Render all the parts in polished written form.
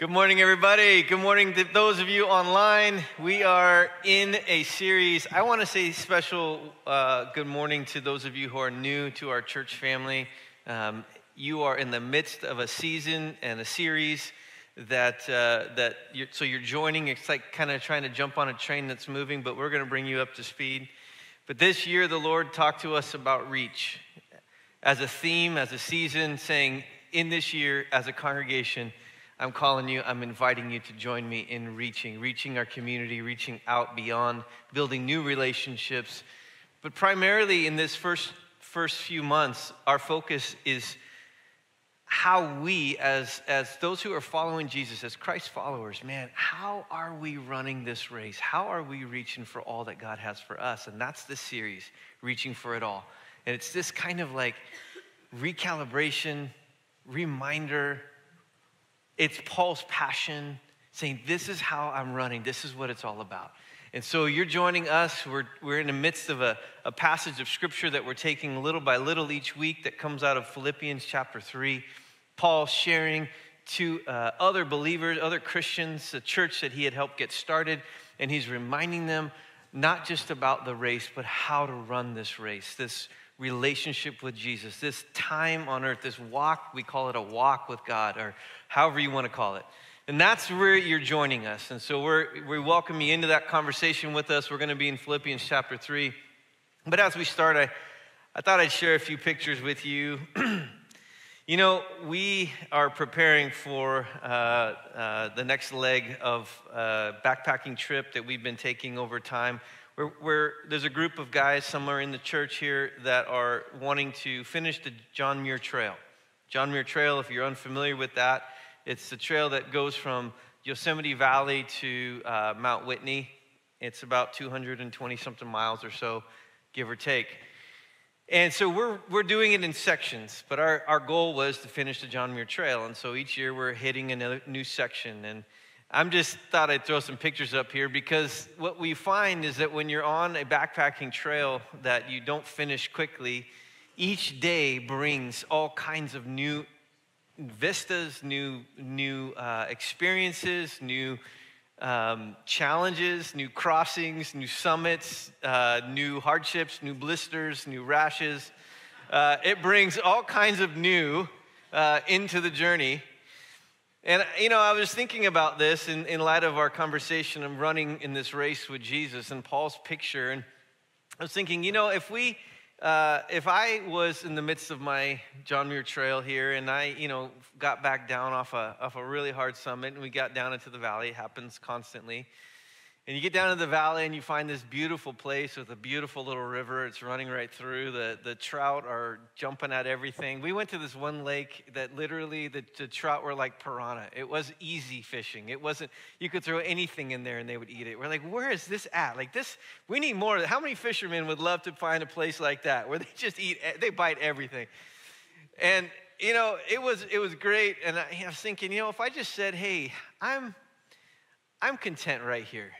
Good morning, everybody. Good morning to those of you online. We are in a series. I want to say special good morning to those of you who are new to our church family. You are in the midst of a season and a series so you're joining. It's like kind of trying to jump on a train that's moving, but we're going to bring you up to speed. But this year, the Lord talked to us about reach as a theme, as a season, saying in this year, as a congregation, I'm calling you, I'm inviting you to join me in reaching our community, reaching out beyond, building new relationships. But primarily in this first few months, our focus is how we, as those who are following Jesus, as Christ followers, man, how are we running this race? How are we reaching for all that God has for us? And that's the series, Reaching for It All. And it's this kind of like recalibration, reminder. It's Paul's passion, saying, this is how I'm running. This is what it's all about. And so you're joining us. We're in the midst of a passage of scripture that we're taking little by little each week that comes out of Philippians chapter 3. Paul sharing to other believers, other Christians, the church that he had helped get started. And he's reminding them not just about the race, but how to run this race, this relationship with Jesus, this time on earth, this walk, we call it a walk with God, or however you want to call it. And that's where you're joining us. And so we welcome you into that conversation with us. We're going to be in Philippians chapter 3. But as we start, I thought I'd share a few pictures with you. You know, we are preparing for the next leg of a backpacking trip that we've been taking over time. There's a group of guys somewhere in the church here that are wanting to finish the John Muir Trail. John Muir Trail, if you're unfamiliar with that, it's the trail that goes from Yosemite Valley to Mount Whitney. It's about 220-something miles or so, give or take. And so we're doing it in sections, but our goal was to finish the John Muir Trail. And so each year we're hitting a new section. And I'm just thought I'd throw some pictures up here because what we find is that when you're on a backpacking trail that you don't finish quickly, each day brings all kinds of new vistas, new experiences, new challenges, new crossings, new summits, new hardships, new blisters, new rashes. It brings all kinds of new into the journey. And, you know, I was thinking about this in light of our conversation of running in this race with Jesus and Paul's picture. And I was thinking, you know, if I was in the midst of my John Muir Trail here and I, you know, got back down off a really hard summit and we got down into the valley, it happens constantly. And you get down to the valley and you find this beautiful place with a beautiful little river. It's running right through. The trout are jumping at everything. We went to this one lake that literally the trout were like piranha. It was easy fishing. It wasn't, you could throw anything in there and they would eat it. We're like, where is this at? Like this, we need more. How many fishermen would love to find a place like that where they just eat, they bite everything? And, you know, it was great. And I was thinking, you know, if I just said, hey, I'm content right here.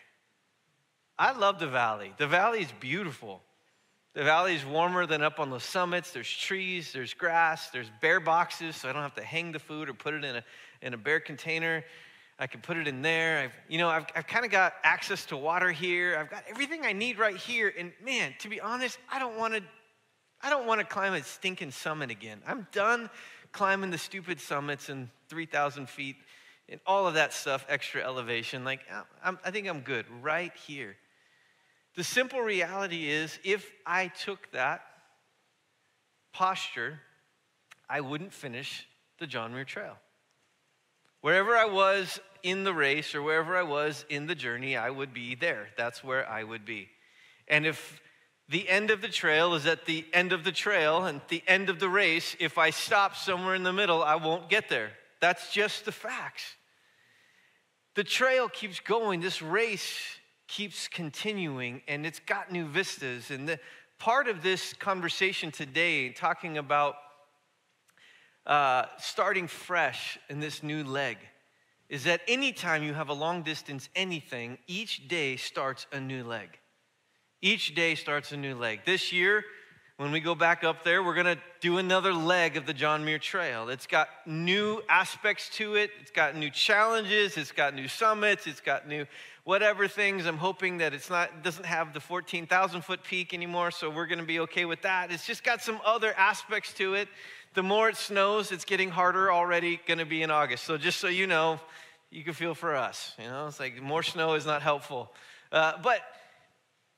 I love the valley. The valley is beautiful. The valley is warmer than up on the summits. There's trees, there's grass, there's bear boxes, so I don't have to hang the food or put it in a bear container. I can put it in there. I've kind of got access to water here. I've got everything I need right here. And man, to be honest, I don't want to climb a stinking summit again. I'm done climbing the stupid summits and 3,000 feet and all of that stuff, extra elevation. Like I think I'm good right here. The simple reality is if I took that posture, I wouldn't finish the John Muir Trail. Wherever I was in the race or wherever I was in the journey, I would be there. That's where I would be. And if the end of the trail is at the end of the trail and the end of the race, if I stop somewhere in the middle, I won't get there. That's just the facts. The trail keeps going. This race keeps continuing, and it's got new vistas. And the part of this conversation today, talking about starting fresh in this new leg, is that anytime you have a long distance anything, each day starts a new leg. Each day starts a new leg. This year, when we go back up there, we're going to do another leg of the John Muir Trail. It's got new aspects to it. It's got new challenges. It's got new summits. It's got new whatever things. I'm hoping that it doesn't have the 14,000-foot peak anymore, so we're going to be okay with that. It's just got some other aspects to it. The more it snows, it's getting harder already, going to be in August. So just so you know, you can feel for us. It's like more snow is not helpful. But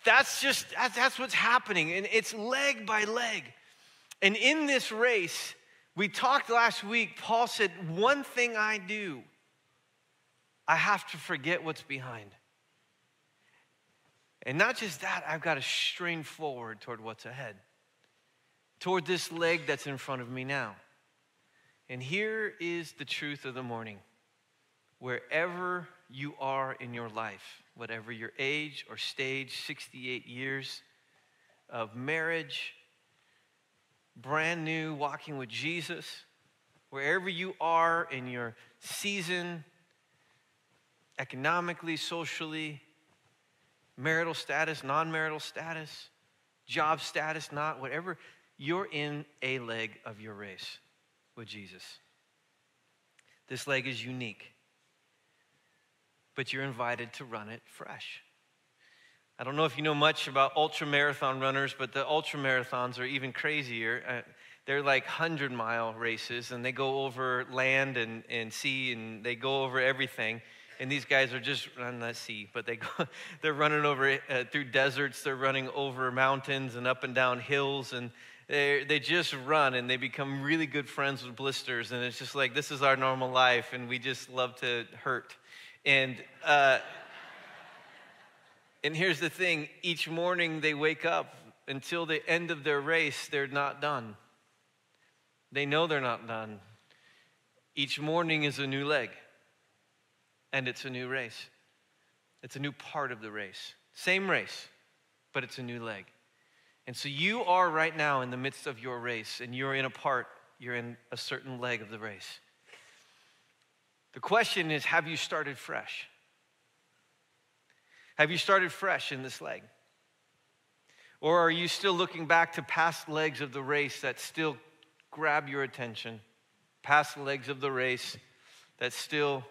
that's what's happening, and it's leg by leg. And in this race, we talked last week, Paul said, one thing I do, I have to forget what's behind. And not just that, I've got to strain forward toward what's ahead, toward this leg that's in front of me now. And here is the truth of the morning. Wherever you are in your life, whatever your age or stage, 68 years of marriage, brand new, walking with Jesus, wherever you are in your season, economically, socially, marital status, non-marital status, job status, not, whatever, you're in a leg of your race with Jesus. This leg is unique, but you're invited to run it fresh. I don't know if you know much about ultra-marathon runners, but the ultra-marathons are even crazier. They're like 100-mile races, and they go over land and sea, and they go over everything. And these guys are just running the sea, but they're running over through deserts. They're running over mountains and up and down hills, and they just run, and they become really good friends with blisters. And it's just like, this is our normal life, and we just love to hurt. And here's the thing. Each morning they wake up, until the end of their race, they're not done. They know they're not done. Each morning is a new leg. And it's a new race. It's a new part of the race. Same race, but it's a new leg. And so you are right now in the midst of your race, and you're in a certain leg of the race. The question is, have you started fresh? Have you started fresh in this leg? Or are you still looking back to past legs of the race that still grab your attention? Past legs of the race that still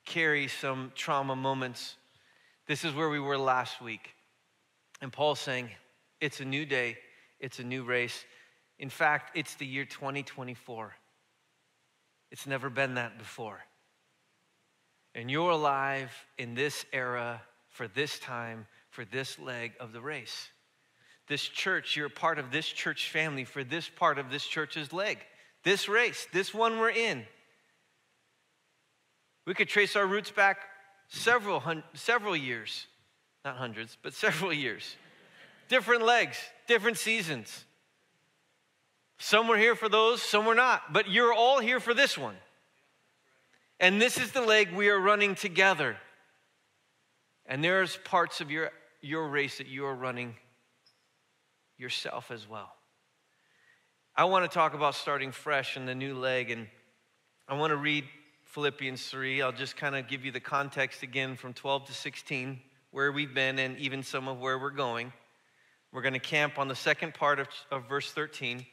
carry some trauma moments. This is where we were last week. And Paul's saying, it's a new day. It's a new race. In fact, it's the year 2024. It's never been that before. And you're alive in this era, for this time, for this leg of the race. This church, you're a part of this church family for this part of this church's leg. This race, this one we're in. We could trace our roots back several years, not hundreds, but several years. Different legs, different seasons. Some were here for those, some were not, but you're all here for this one. And this is the leg we are running together. And there's parts of your race that you are running yourself as well. I want to talk about starting fresh in the new leg, and I want to read Philippians 3. I'll just kind of give you the context again from 12 to 16, where we've been and even some of where we're going. We're going to camp on the second part of verse 13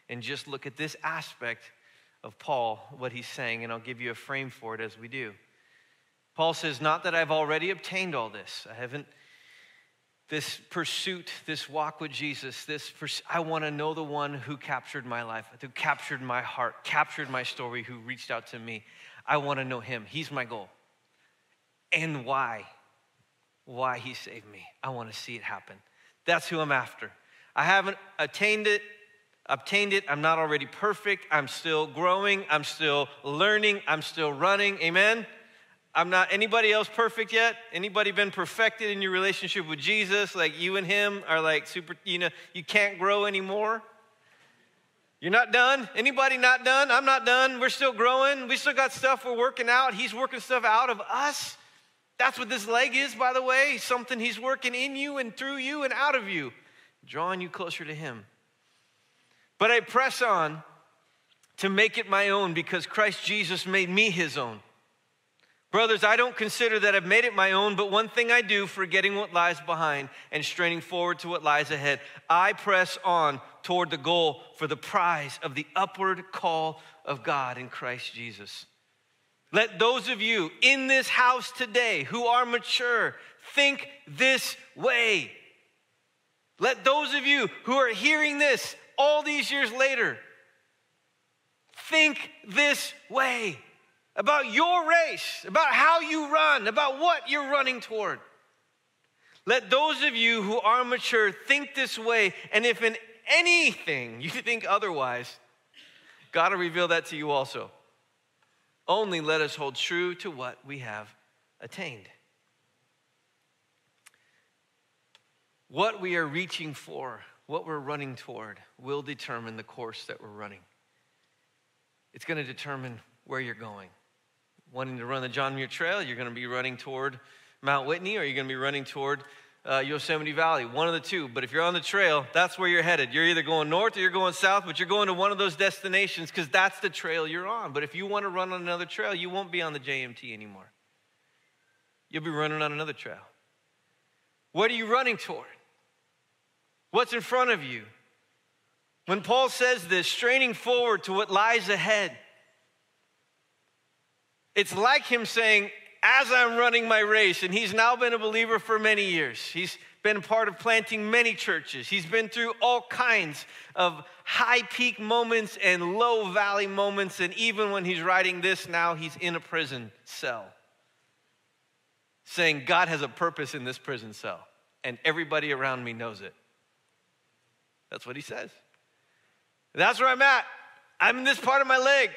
and just look at this aspect of Paul, what he's saying, and I'll give you a frame for it as we do. Paul says, not that I've already obtained all this. This pursuit, this walk with Jesus, I want to know the one who captured my life, who captured my heart, captured my story, who reached out to me. I want to know him. He's my goal. And why he saved me. I want to see it happen. That's who I'm after. I haven't obtained it. I'm not already perfect. I'm still growing. I'm still learning. I'm still running. Amen? I'm not anybody else perfect yet. Anybody been perfected in your relationship with Jesus? Like you and him are like super, you can't grow anymore. You're not done? Anybody not done? I'm not done. We're still growing. We still got stuff we're working out. He's working stuff out of us. That's what this leg is, by the way. Something he's working in you and through you and out of you, drawing you closer to him. But I press on to make it my own because Christ Jesus made me his own. Brothers, I don't consider that I've made it my own, but one thing I do, forgetting what lies behind and straining forward to what lies ahead, I press on toward the goal for the prize of the upward call of God in Christ Jesus. Let those of you in this house today who are mature think this way. Let those of you who are hearing this all these years later think this way about your race, about how you run, about what you're running toward. Let those of you who are mature think this way, and if in anything you think otherwise, God will reveal that to you also. Only let us hold true to what we have attained. What we are reaching for, what we're running toward, will determine the course that we're running. It's going to determine where you're going. Wanting to run the John Muir Trail, you're going to be running toward Mount Whitney, or you're going to be running toward Yosemite Valley, one of the two. But if you're on the trail, that's where you're headed. You're either going north or you're going south, but you're going to one of those destinations because that's the trail you're on. But if you want to run on another trail, you won't be on the JMT anymore. You'll be running on another trail. What are you running toward? What's in front of you? When Paul says this, straining forward to what lies ahead, it's like him saying, as I'm running my race, and he's now been a believer for many years. He's been a part of planting many churches. He's been through all kinds of high peak moments and low valley moments. And even when he's writing this now, he's in a prison cell, saying, God has a purpose in this prison cell, and everybody around me knows it. That's what he says. That's where I'm at. I'm in this part of my leg,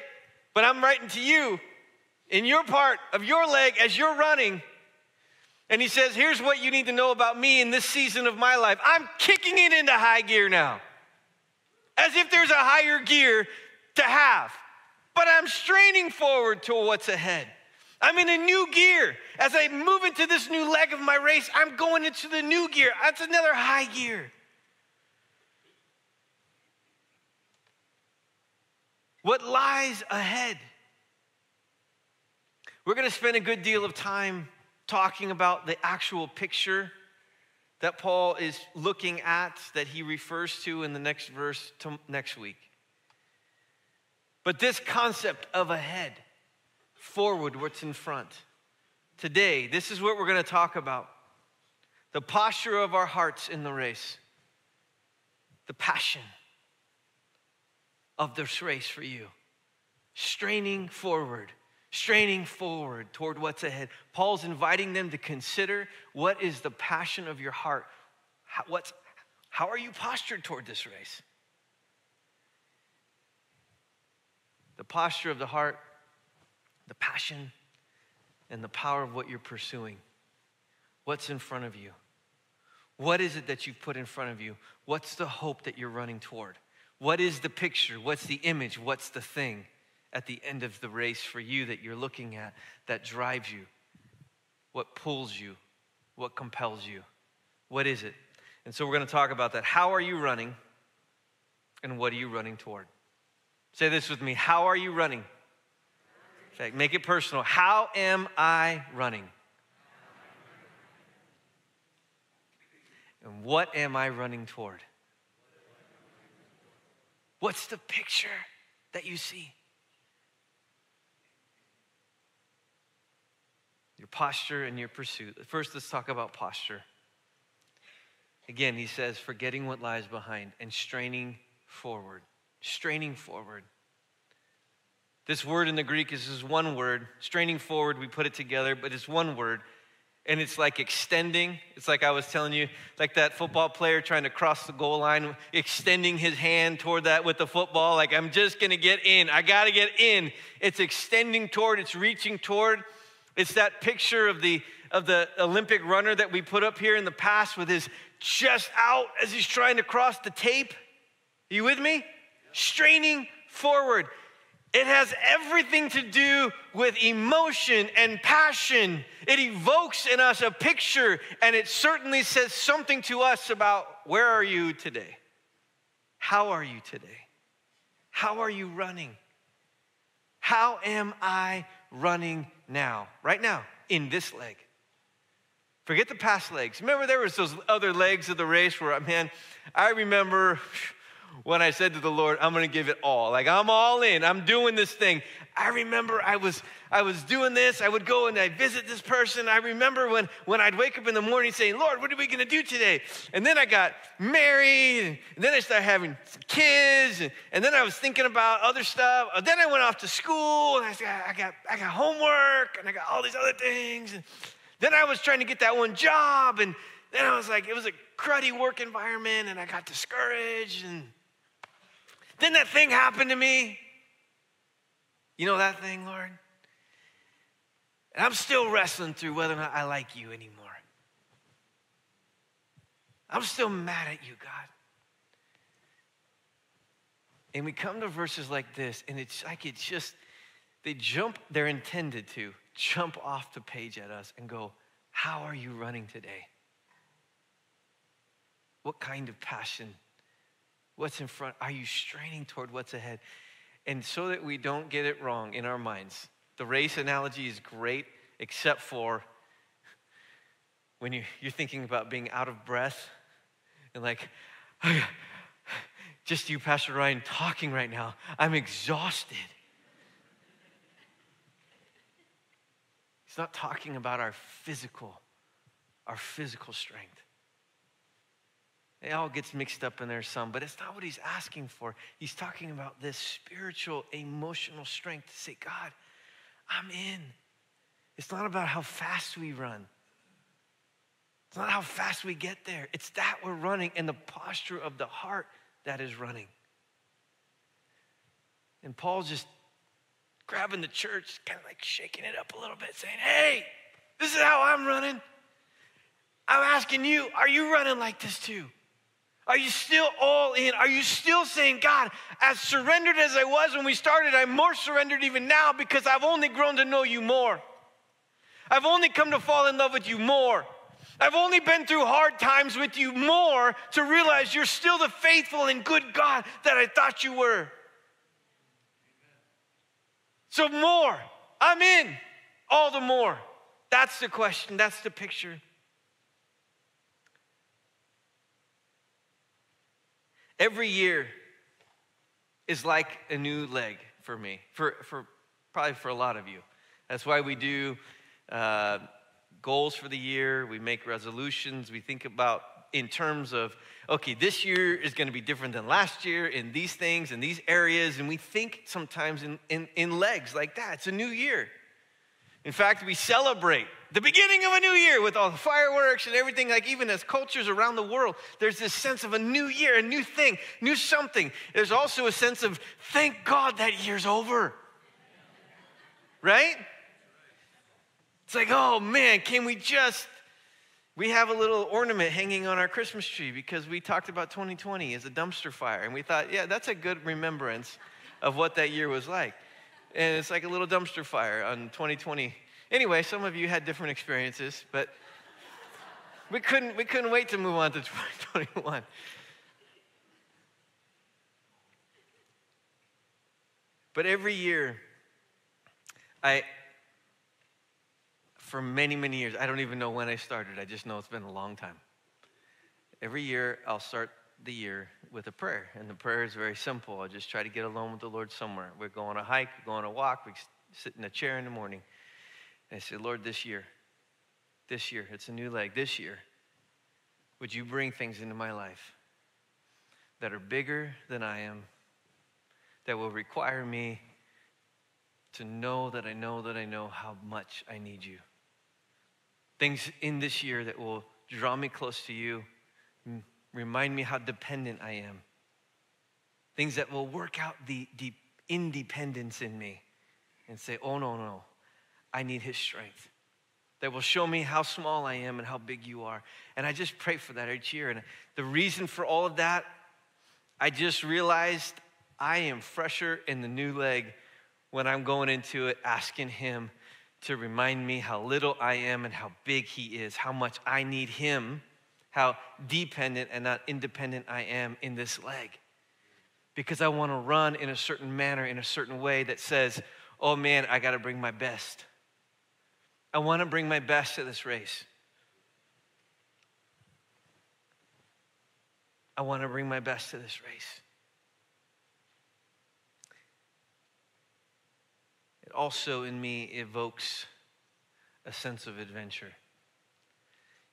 but I'm writing to you in your part of your leg as you're running. And he says, here's what you need to know about me in this season of my life. I'm kicking it into high gear now, as if there's a higher gear to have. But I'm straining forward to what's ahead. I'm in a new gear. As I move into this new leg of my race, I'm going into the new gear. That's another high gear. What lies ahead? We're going to spend a good deal of time talking about the actual picture that Paul is looking at, that he refers to in the next verse next week. But this concept of ahead, forward, what's in front. Today, this is what we're going to talk about. The posture of our hearts in the race. The passion of this race for you. Straining forward toward what's ahead. Paul's inviting them to consider, what is the passion of your heart? How are you postured toward this race? The posture of the heart, the passion, and the power of what you're pursuing. What's in front of you? What is it that you've put in front of you? What's the hope that you're running toward? What is the picture? What's the image? What's the thing at the end of the race for you that you're looking at, that drives you? What pulls you? What compels you? What is it? And so we're going to talk about that. How are you running, and what are you running toward? Say this with me. How are you running? In fact, make it personal. How am I running? And what am I running toward? What's the picture that you see? Your posture and your pursuit. First, let's talk about posture. Again, he says, forgetting what lies behind and straining forward. Straining forward. This word in the Greek is this one word. Straining forward, we put it together, but it's one word. And it's like extending. It's like I was telling you, like that football player trying to cross the goal line, extending his hand toward that with the football. Like, I'm just going to get in. I got to get in. It's extending toward. It's reaching toward. It's that picture of the Olympic runner that we put up here in the past with his chest out as he's trying to cross the tape. Are you with me? Straining forward. It has everything to do with emotion and passion. It evokes in us a picture, and it certainly says something to us about where are you today? How are you today? How are you running? How am I running now, right now, in this leg. Forget the past legs. Remember there was those other legs of the race where, man, I remember when I said to the Lord, I'm going to give it all. Like, I'm all in. I'm doing this thing. I remember I was doing this. I would go and I'd visit this person. I remember when I'd wake up in the morning saying, Lord, what are we going to do today? And then I got married. And then I started having kids. And then I was thinking about other stuff. And then I went off to school. And I got homework. And I got all these other things. And then I was trying to get that one job. And then I was like, it was a cruddy work environment. And I got discouraged. And then that thing happened to me. You know that thing, Lord? And I'm still wrestling through whether or not I like you anymore. I'm still mad at you, God. And we come to verses like this, and it's like they're intended to jump off the page at us and go, how are you running today? What kind of passion? What's in front? Are you straining toward what's ahead? And so that we don't get it wrong in our minds, the race analogy is great, except for when you're thinking about being out of breath and like, just you, Pastor Ryan, talking right now. I'm exhausted. He's not talking about our physical strength. It all gets mixed up in there some, but it's not what he's asking for. He's talking about this spiritual, emotional strength to say, God, I'm in. It's not about how fast we run. It's not how fast we get there. It's that we're running and the posture of the heart that is running. And Paul's just grabbing the church, kind of like shaking it up a little bit, saying, hey, this is how I'm running. I'm asking you, are you running like this too? Are you still all in? Are you still saying, God, as surrendered as I was when we started, I'm more surrendered even now because I've only grown to know you more. I've only come to fall in love with you more. I've only been through hard times with you more to realize you're still the faithful and good God that I thought you were. So more, I'm in, all the more. That's the question, that's the picture. Every year is like a new leg for me, probably for a lot of you. That's why we do goals for the year. We make resolutions. We think about in terms of, okay, this year is going to be different than last year in these things, in these areas. And we think sometimes in legs like that. It's a new year. In fact, we celebrate the beginning of a new year with all the fireworks and everything. Like even as cultures around the world, there's this sense of a new year, a new thing, new something. There's also a sense of thank God that year's over. Right? It's like, oh man, we have a little ornament hanging on our Christmas tree because we talked about 2020 as a dumpster fire. And we thought, yeah, that's a good remembrance of what that year was like. And it's like a little dumpster fire on 2020. Anyway, some of you had different experiences, but we couldn't wait to move on to 2021. But every year, for many, many years, I don't even know when I started. I just know it's been a long time. Every year, I'll start the year with a prayer. And the prayer is very simple. I just try to get alone with the Lord somewhere. We go on a hike, we go on a walk, we sit in a chair in the morning. And I say, Lord, this year, it's a new leg. This year, would you bring things into my life that are bigger than I am, that will require me to know that I know how much I need you. Things in this year that will draw me close to you, remind me how dependent I am. Things that will work out the independence in me and say, oh, no, I need his strength. That will show me how small I am and how big you are. And I just pray for that each year. And the reason for all of that, I just realized I am fresher in the new leg when I'm going into it, asking him to remind me how little I am and how big he is, how much I need him, how dependent and not independent I am in this leg. Because I want to run in a certain manner, in a certain way that says, oh man, I got to bring my best. I want to bring my best to this race. I want to bring my best to this race. It also in me evokes a sense of adventure.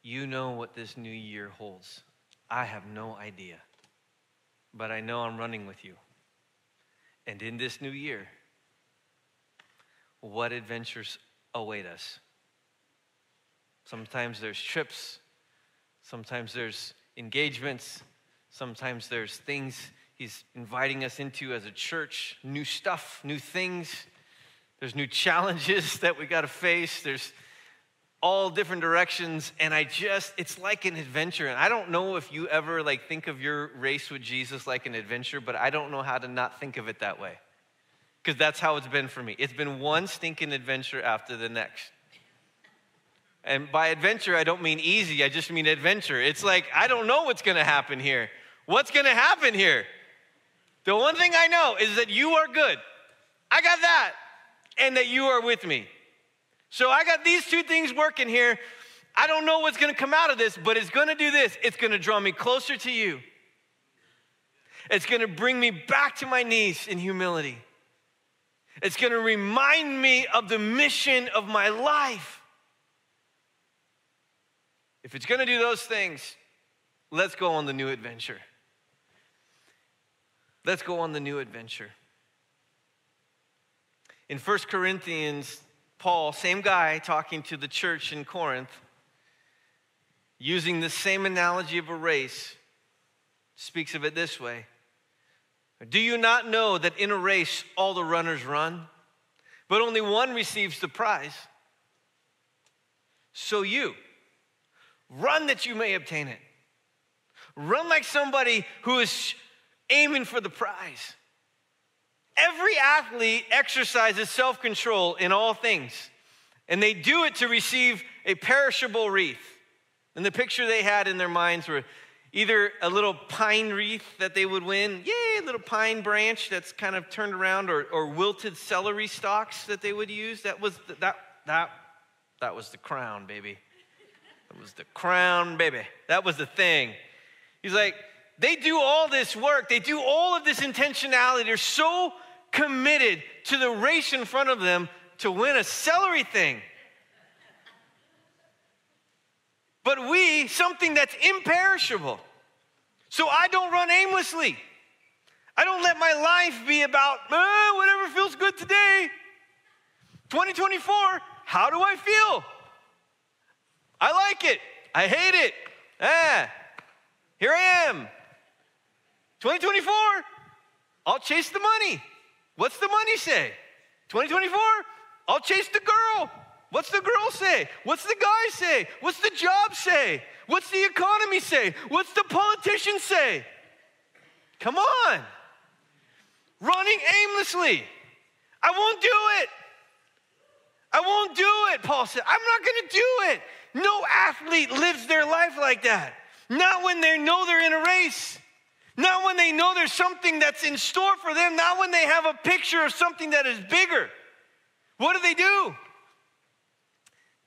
You know what this new year holds. I have no idea. But I know I'm running with you. And in this new year, what adventures await us? Sometimes there's trips. Sometimes there's engagements. Sometimes there's things he's inviting us into as a church, new stuff, new things. There's new challenges that we got to face. There's all different directions. And it's like an adventure. And I don't know if you ever think of your race with Jesus like an adventure, but I don't know how to not think of it that way. Because that's how it's been for me. It's been one stinking adventure after the next. And by adventure, I don't mean easy. I just mean adventure. It's like, I don't know what's going to happen here. What's going to happen here? The one thing I know is that you are good. I got that. And that you are with me. So I got these two things working here. I don't know what's going to come out of this, but it's going to do this. It's going to draw me closer to you. It's going to bring me back to my knees in humility. It's going to remind me of the mission of my life. If it's going to do those things, let's go on the new adventure. Let's go on the new adventure. In 1 Corinthians, Paul, same guy talking to the church in Corinth, using the same analogy of a race, speaks of it this way. Do you not know that in a race all the runners run, but only one receives the prize? So you, run that you may obtain it. Run like somebody who is aiming for the prize. Every athlete exercises self-control in all things, and they do it to receive a perishable wreath. And the picture they had in their minds were either a little pine wreath that they would win, a little pine branch that's kind of turned around, or wilted celery stalks that they would use. That was the crown, baby. That was the crown, baby. That was the thing. He's like, they do all this work. They do all of this intentionality. They're so committed to the race in front of them to win a celery thing. But something that's imperishable. So I don't run aimlessly. I don't let my life be about whatever feels good today. 2024, how do I feel? I like it. I hate it. Here I am. 2024, I'll chase the money. What's the money say? 2024, I'll chase the girl. What's the girl say? What's the guy say? What's the job say? What's the economy say? What's the politician say? Come on. Running aimlessly. I won't do it. I won't do it, Paul said. I'm not going to do it. No athlete lives their life like that. Not when they know they're in a race. Not when they know there's something that's in store for them. Not when they have a picture of something that is bigger. What do?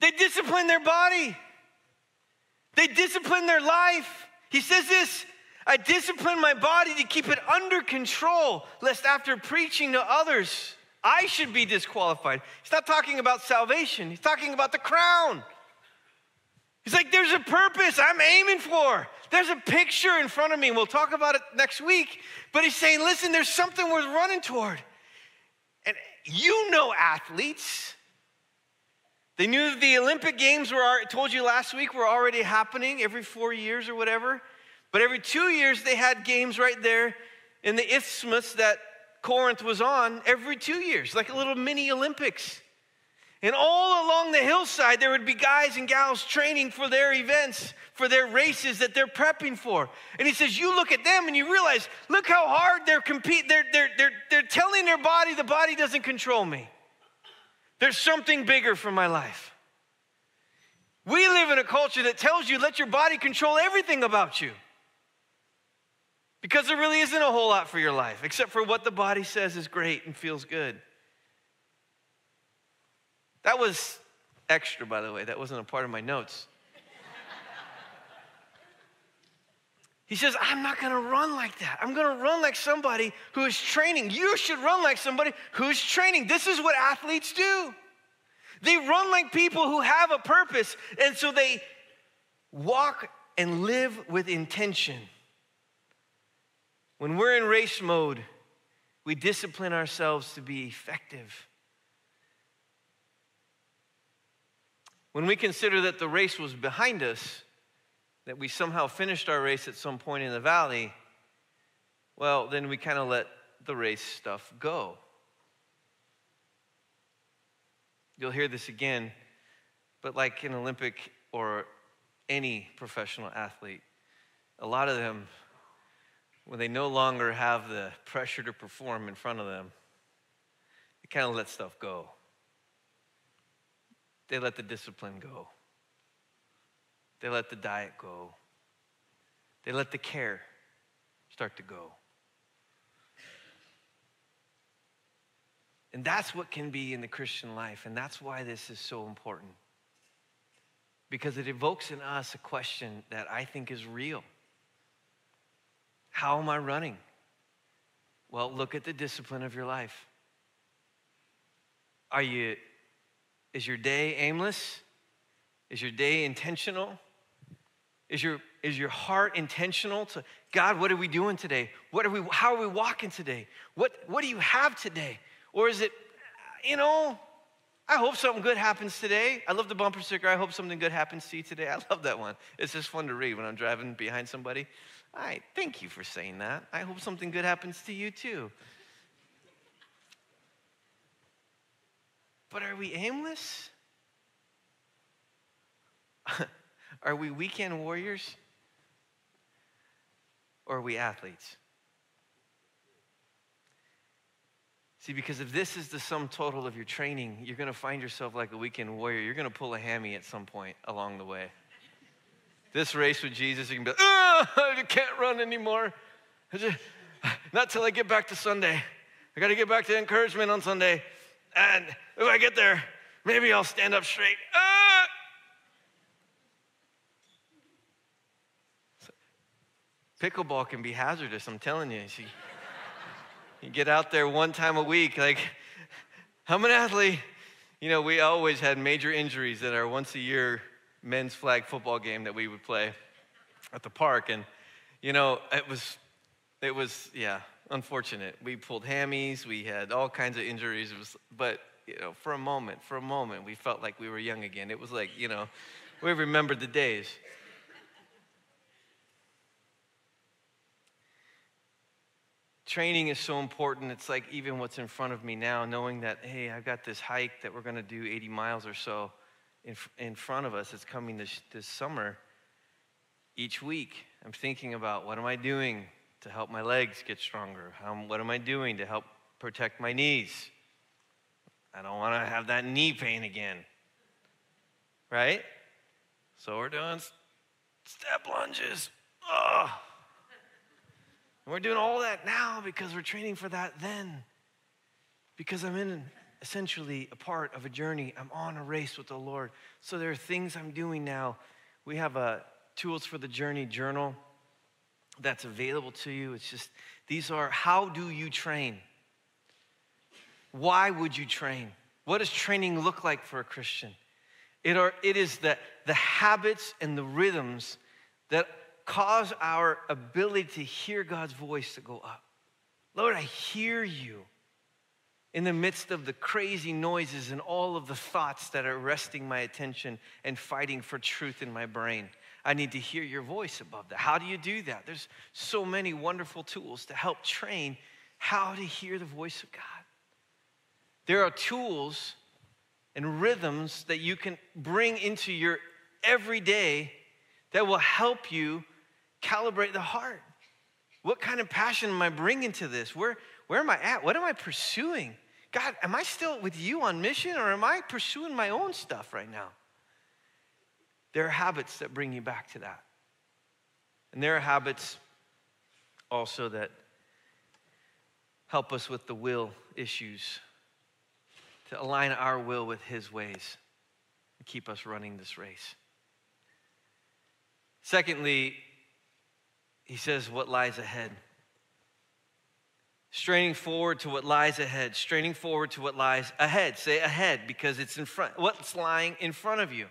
They discipline their body. They discipline their life. He says this, I discipline my body to keep it under control, lest after preaching to others, I should be disqualified. He's not talking about salvation. He's talking about the crown. He's like, there's a purpose I'm aiming for. There's a picture in front of me. We'll talk about it next week. But he's saying, listen, there's something worth running toward. And you know athletes. They knew that the Olympic Games I told you last week, were already happening every 4 years or whatever. But every 2 years, they had games right there in the isthmus that Corinth was on every 2 years, like a little mini Olympics. And all along the hillside, there would be guys and gals training for their events, for their races that they're prepping for. And he says, you look at them and you realize, look how hard they're competing. They're telling their body, the body doesn't control me. There's something bigger for my life. We live in a culture that tells you, let your body control everything about you. Because there really isn't a whole lot for your life, except for what the body says is great and feels good. That was Extra, by the way. That wasn't a part of my notes. He says, I'm not going to run like that. I'm going to run like somebody who is training. You should run like somebody who's training. This is what athletes do. They run like people who have a purpose, and so they walk and live with intention. When we're in race mode, we discipline ourselves to be effective. When we consider that the race was behind us, that we somehow finished our race at some point in the valley, well, then we kind of let the race stuff go. You'll hear this again, but like an Olympic or any professional athlete, a lot of them, when they no longer have the pressure to perform in front of them, they kind of let stuff go. They let the discipline go. They let the diet go. They let the care start to go. And that's what can be in the Christian life, and that's why this is so important. Because it evokes in us a question that I think is real. How am I running? Well, look at the discipline of your life. Is your day aimless? Is your day intentional? Is your heart intentional to, God, what are we doing today? How are we walking today? What do you have today? Or is it, I hope something good happens today. I love the bumper sticker, I hope something good happens to you today. I love that one. It's just fun to read when I'm driving behind somebody. All right, thank you for saying that. I hope something good happens to you too. But are we aimless? Are we weekend warriors? Or are we athletes? See, because if this is the sum total of your training, you're going to find yourself like a weekend warrior. You're going to pull a hammy at some point along the way. This race with Jesus, you can be like, I can't run anymore. Not till I get back to Sunday. I got to get back to encouragement on Sunday. And if I get there, maybe I'll stand up straight. Pickleball can be hazardous, I'm telling you. You get out there one time a week, like, I'm an athlete. We always had major injuries at our once-a-year men's flag football game that we would play at the park. And, it was unfortunate. We pulled hammies. We had all kinds of injuries. But for a moment, we felt like we were young again. It was like, we remembered the days. Training is so important. It's like even what's in front of me now, knowing that, hey, I've got this hike that we're going to do 80 miles or so in front of us. It's coming this summer. Each week, I'm thinking about what am I doing to help my legs get stronger? What am I doing to help protect my knees? I don't want to have that knee pain again, right? So we're doing step lunges. Ugh. And we're doing all that now because we're training for that then. Because I'm essentially a part of a journey. I'm on a race with the Lord. So there are things I'm doing now. We have a Tools for the Journey journal that's available to you. It's just, these are, how do you train? Why would you train? What does training look like for a Christian? It is the habits and the rhythms that cause our ability to hear God's voice to go up. Lord, I hear you in the midst of the crazy noises and all of the thoughts that are arresting my attention and fighting for truth in my brain. I need to hear your voice above that. How do you do that? There's so many wonderful tools to help train how to hear the voice of God. There are tools and rhythms that you can bring into your everyday that will help you calibrate the heart. What kind of passion am I bringing to this? Where am I at? What am I pursuing? God, am I still with you on mission, or am I pursuing my own stuff right now? There are habits that bring you back to that. And there are habits also that help us with the will issues, to align our will with his ways. and keep us running this race. Secondly, he says what lies ahead. Straining forward to what lies ahead. Straining forward to what lies ahead. Say ahead, because it's in front. What's lying in front of you?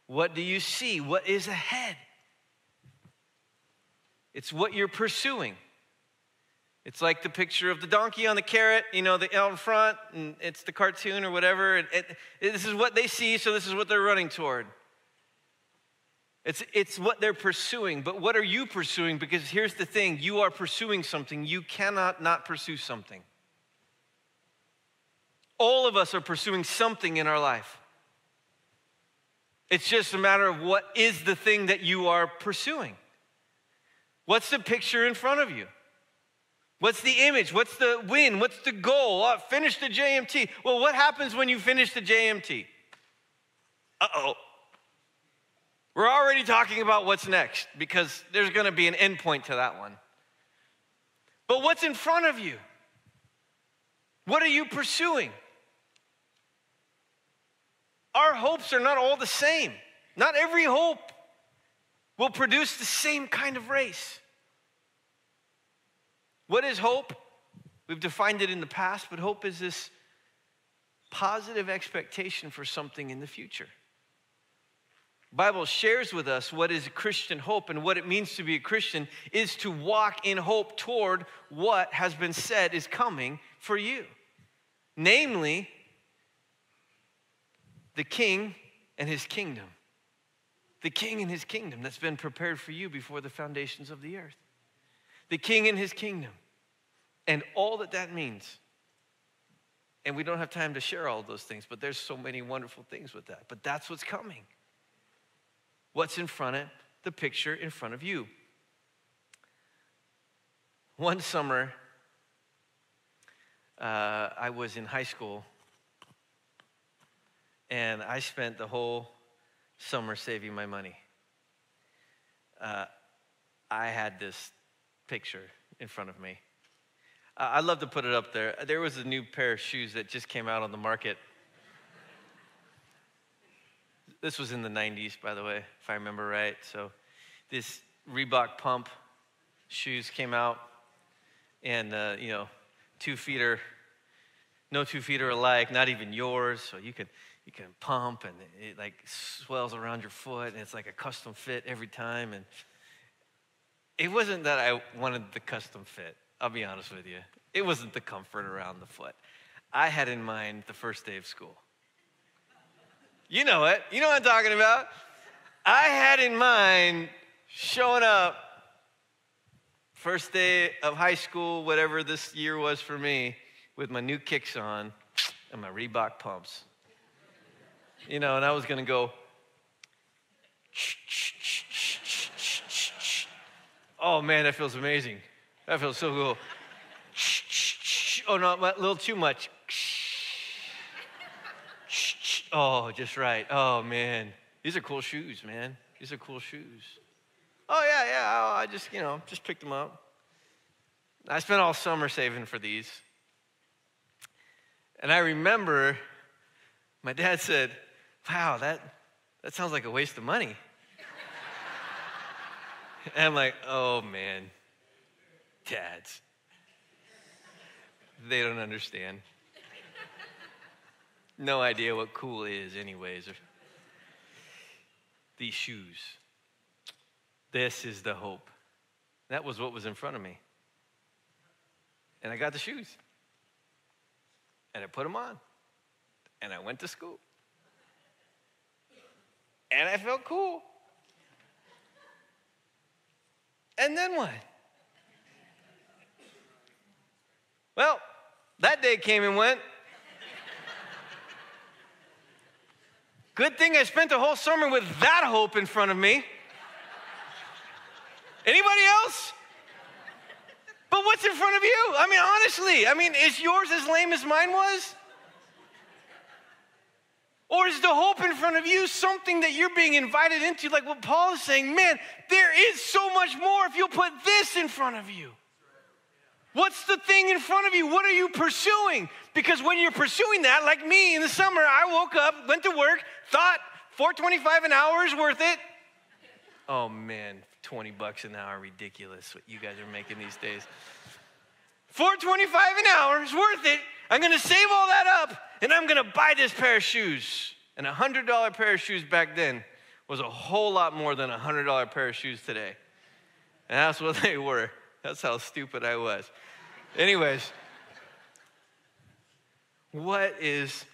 What do you see? What is ahead? It's what you're pursuing. It's like the picture of the donkey on the carrot, the out in front, and it's the cartoon or whatever. This is what they see, so this is what they're running toward. It's what they're pursuing, but what are you pursuing? Because here's the thing, you are pursuing something. You cannot not pursue something. All of us are pursuing something in our life. It's just a matter of what is the thing that you are pursuing. What's the picture in front of you? What's the image? What's the win? What's the goal? Oh, finish the JMT. Well, what happens when you finish the JMT? Uh-oh. We're already talking about what's next because there's going to be an end point to that one. But what's in front of you? What are you pursuing? Our hopes are not all the same. Not every hope will produce the same kind of race. What is hope? We've defined it in the past, but hope is this positive expectation for something in the future. The Bible shares with us what is a Christian hope, and what it means to be a Christian is to walk in hope toward what has been said is coming for you. Namely, the King and his kingdom. The King and his kingdom that's been prepared for you before the foundations of the earth. The King and his kingdom, and all that that means. And we don't have time to share all of those things, but there's so many wonderful things with that. But that's what's coming. What's in front of the picture in front of you? One summer, I was in high school, and I spent the whole summer saving my money. I had this picture in front of me. I'd love to put it up there. There was a new pair of shoes that just came out on the market. This was in the 90s, by the way, if I remember right. So this Reebok pump shoes came out, and, 2 feet are, no 2 feet are alike, not even yours. So you can pump, and it like swells around your foot, and it's like a custom fit every time. And it wasn't that I wanted the custom fit. I'll be honest with you. It wasn't the comfort around the foot. I had in mind the first day of school. You know it. You know what I'm talking about. I had in mind showing up first day of high school, whatever this year was for me, with my new kicks on and my Reebok pumps. And I was going to go, oh man, that feels amazing. That feels so cool. Oh no, a little too much. Oh, just right. Oh man, these are cool shoes, man. These are cool shoes. Oh yeah. I just picked them up. I spent all summer saving for these. And I remember my dad said, wow, that sounds like a waste of money. And I'm like, oh man, dads, they don't understand. No idea what cool is anyways. These shoes. This is the hope. That was what was in front of me. And I got the shoes. And I put them on. And I went to school. And I felt cool. And then what? Well, that day came and went. Good thing I spent the whole summer with that hope in front of me. Anybody else? But what's in front of you? Honestly, is yours as lame as mine was? Or is the hope in front of you something that you're being invited into? Like what Paul is saying, man, there is so much more if you'll put this in front of you. What's the thing in front of you? What are you pursuing? Because when you're pursuing that, like me in the summer, I woke up, went to work, thought $4.25 an hour is worth it. Oh man, $20 an hour, ridiculous what you guys are making these days. $4.25 an hour is worth it. I'm gonna save all that up and I'm gonna buy this pair of shoes. And a $100 pair of shoes back then was a whole lot more than a $100 pair of shoes today. And that's what they were. That's how stupid I was. Anyways, what is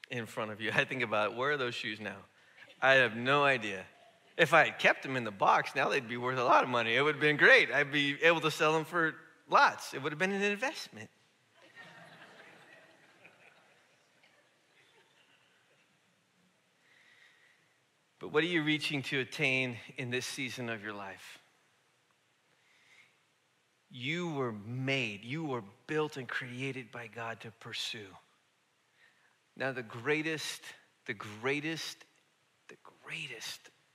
in front of you? I think about it. Where are those shoes now? I have no idea. If I had kept them in the box, now they'd be worth a lot of money. It would have been great. I'd be able to sell them for lots. It would have been an investment. But what are you reaching to attain in this season of your life? You were made, you were built and created by God to pursue. Now the greatest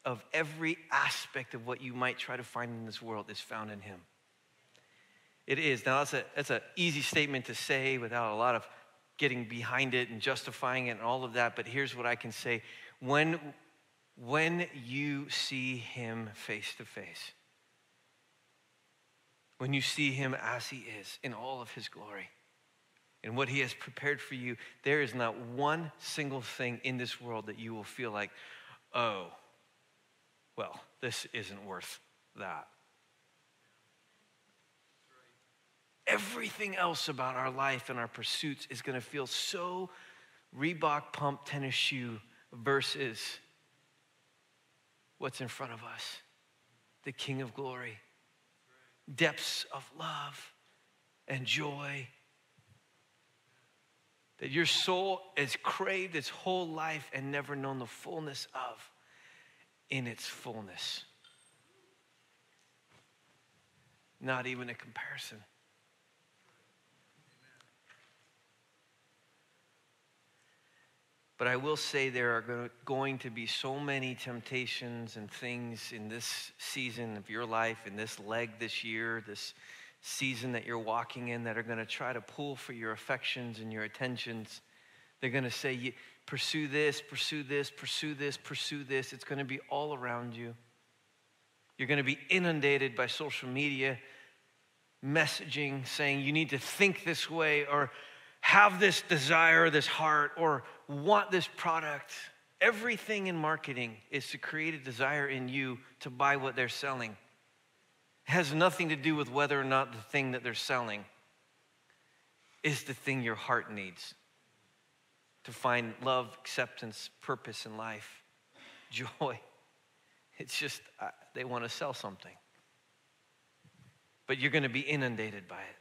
of every aspect of what you might try to find in this world is found in him. It is. Now that's an easy statement to say without a lot of getting behind it and justifying it and all of that, but here's what I can say. When you see him face to face, when you see him as he is in all of his glory and what he has prepared for you, there is not one single thing in this world that you will feel like, oh, well, this isn't worth that. Everything else about our life and our pursuits is going to feel so Reebok pump tennis shoe versus what's in front of us, the King of glory. Depths of love and joy that your soul has craved its whole life and never known the fullness of in its fullness. Not even a comparison. But I will say there are going to be so many temptations and things in this season of your life, in this leg this year, this season that you're walking in, that are going to try to pull for your affections and your attentions. They're going to say, pursue this, pursue this, pursue this, pursue this. It's going to be all around you. You're going to be inundated by social media messaging saying you need to think this way or have this desire, this heart, or want this product. Everything in marketing is to create a desire in you to buy what they're selling. It has nothing to do with whether or not the thing that they're selling is the thing your heart needs to find love, acceptance, purpose in life, joy. It's just they want to sell something. But you're going to be inundated by it.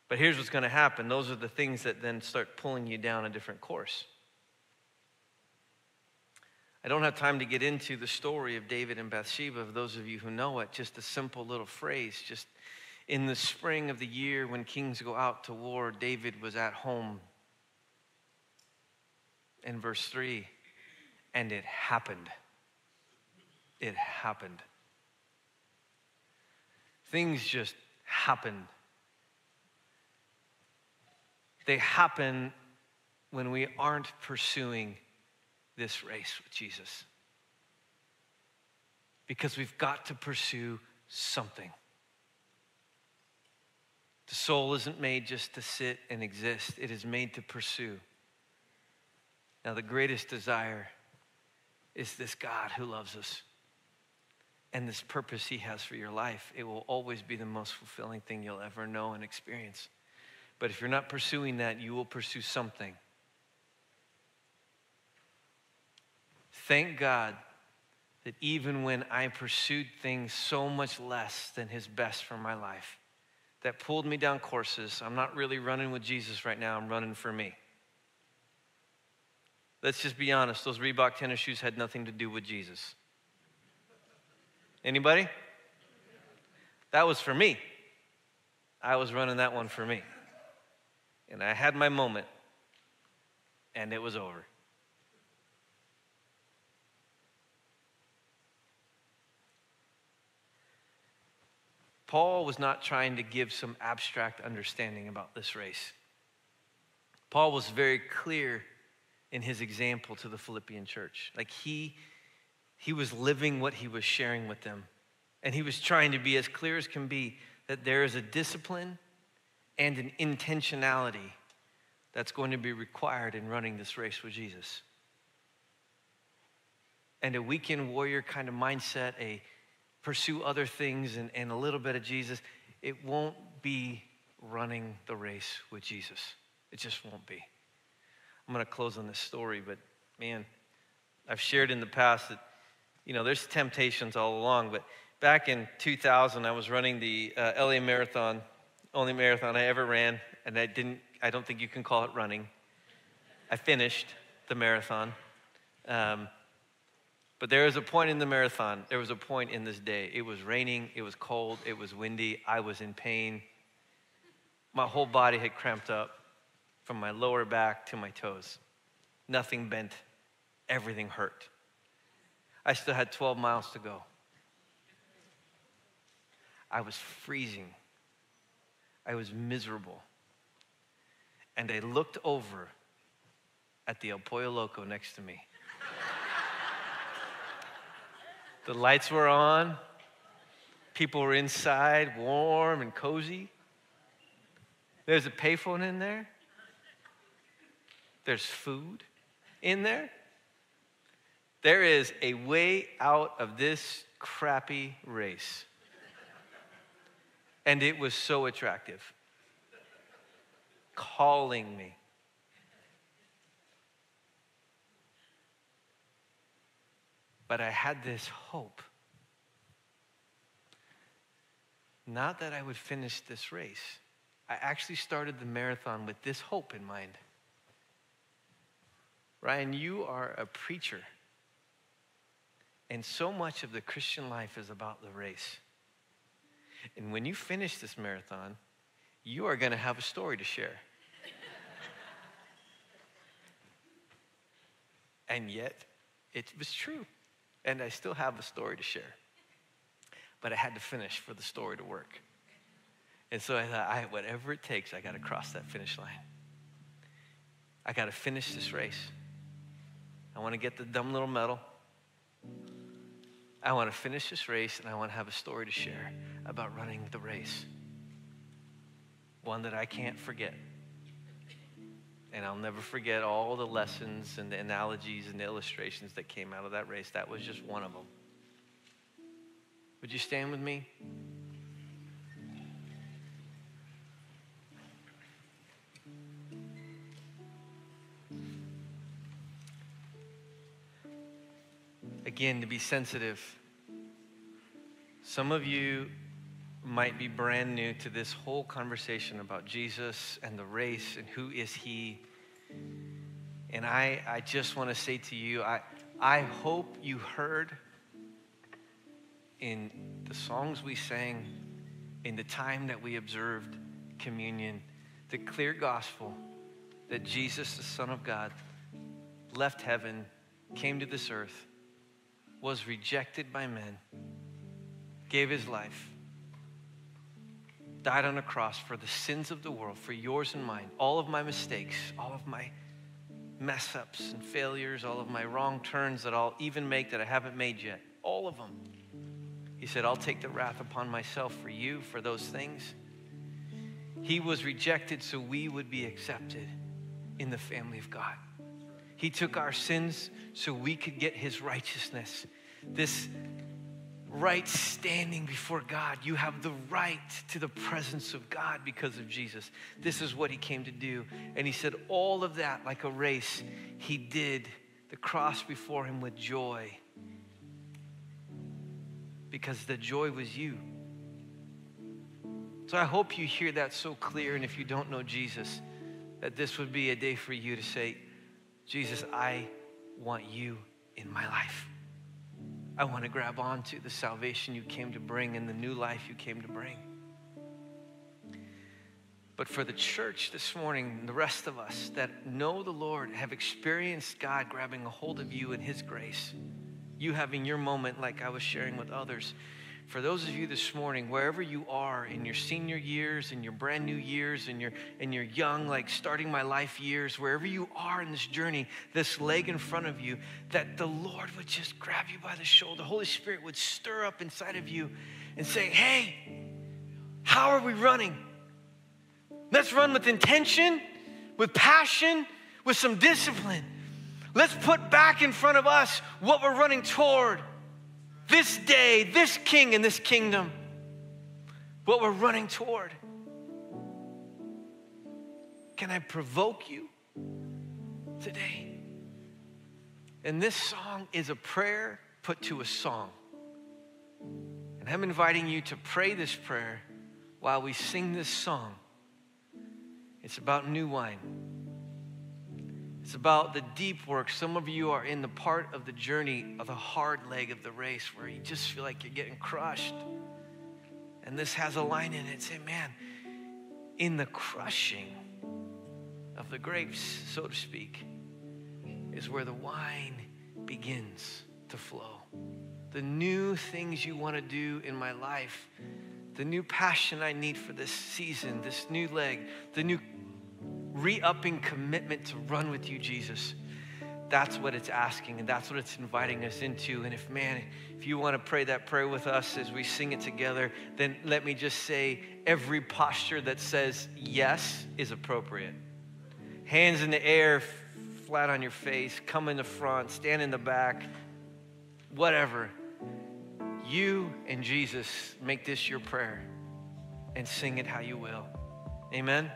But here's what's going to happen. Those are the things that then start pulling you down a different course. I don't have time to get into the story of David and Bathsheba. For those of you who know it, just a simple little phrase. Just in the spring of the year when kings go out to war, David was at home. In verse 3, and it happened. It happened. Things just happened. They happen when we aren't pursuing this race with Jesus. Because we've got to pursue something. The soul isn't made just to sit and exist. It is made to pursue. Now, the greatest desire is this God who loves us and this purpose he has for your life. It will always be the most fulfilling thing you'll ever know and experience. But if you're not pursuing that, you will pursue something. Thank God that even when I pursued things so much less than his best for my life, that pulled me down courses, I'm not really running with Jesus right now, I'm running for me. Let's just be honest, those Reebok tennis shoes had nothing to do with Jesus. Anybody? That was for me. I was running that one for me. And I had my moment, and it was over. Paul was not trying to give some abstract understanding about this race. Paul was very clear in his example to the Philippian church. Like he was living what he was sharing with them. And he was trying to be as clear as can be that there is a discipline and an intentionality that's going to be required in running this race with Jesus. And a weekend warrior kind of mindset, a pursue other things and a little bit of Jesus, it won't be running the race with Jesus. It just won't be. I'm going to close on this story, but man, I've shared in the past that, there's temptations all along, but back in 2000, I was running the LA Marathon, only marathon I ever ran, and I don't think you can call it running. I finished the marathon. But there was a point in the marathon, there was a point in this day. It was raining, it was cold, it was windy, I was in pain. My whole body had cramped up from my lower back to my toes. Nothing bent, everything hurt. I still had 12 miles to go. I was freezing. I was miserable. And I looked over at the El Pollo Loco next to me. The lights were on. People were inside, warm and cozy. There's a payphone in there. There's food in there. There is a way out of this crappy race. And it was so attractive. Calling me. But I had this hope. Not that I would finish this race. I actually started the marathon with this hope in mind. Ryan, you are a preacher. And so much of the Christian life is about the race. And when you finish this marathon, you are going to have a story to share. And yet, it was true. And I still have a story to share. But I had to finish for the story to work. And so I thought, whatever it takes, I got to cross that finish line. I got to finish this race. I want to get the dumb little medal. I want to finish this race, and I want to have a story to share about running the race. One that I can't forget. And I'll never forget all the lessons and the analogies and the illustrations that came out of that race. That was just one of them. Would you stand with me? Again, to be sensitive. Some of you might be brand new to this whole conversation about Jesus and the race and who is he. And I just want to say to you, I hope you heard in the songs we sang, in the time that we observed communion, the clear gospel that Jesus, the Son of God, left heaven, came to this earth, was rejected by men, gave his life, died on a cross for the sins of the world, for yours and mine, all of my mistakes, all of my mess ups and failures, all of my wrong turns that I'll even make that I haven't made yet, all of them. He said, I'll take the wrath upon myself for you, for those things. He was rejected so we would be accepted in the family of God. He took our sins so we could get his righteousness. This right standing before God. You have the right to the presence of God because of Jesus. This is what he came to do. And he said all of that, like a race, he did the cross before him with joy. Because the joy was you. So I hope you hear that so clear. And if you don't know Jesus, that this would be a day for you to say, Jesus, I want you in my life. I want to grab onto the salvation you came to bring and the new life you came to bring. But for the church this morning, the rest of us that know the Lord, have experienced God grabbing a hold of you in his grace, you having your moment like I was sharing with others, for those of you this morning, wherever you are in your senior years, in your brand new years, in your young, like starting my life years, wherever you are in this journey, this leg in front of you, that the Lord would just grab you by the shoulder. The Holy Spirit would stir up inside of you and say, hey, how are we running? Let's run with intention, with passion, with some discipline. Let's put back in front of us what we're running toward. This day, this king and this kingdom, what we're running toward. Can I provoke you today? And this song is a prayer put to a song. And I'm inviting you to pray this prayer while we sing this song. It's about new wine. It's about the deep work. Some of you are in the part of the journey of the hard leg of the race where you just feel like you're getting crushed. And this has a line in it. Say, man, in the crushing of the grapes, so to speak, is where the wine begins to flow. The new things you want to do in my life, the new passion I need for this season, this new leg, the new re-upping commitment to run with you, Jesus. That's what it's asking, and that's what it's inviting us into. And if you want to pray that prayer with us as we sing it together, then let me just say every posture that says yes is appropriate. Hands in the air, flat on your face, come in the front, stand in the back, whatever. You and Jesus make this your prayer and sing it how you will. Amen.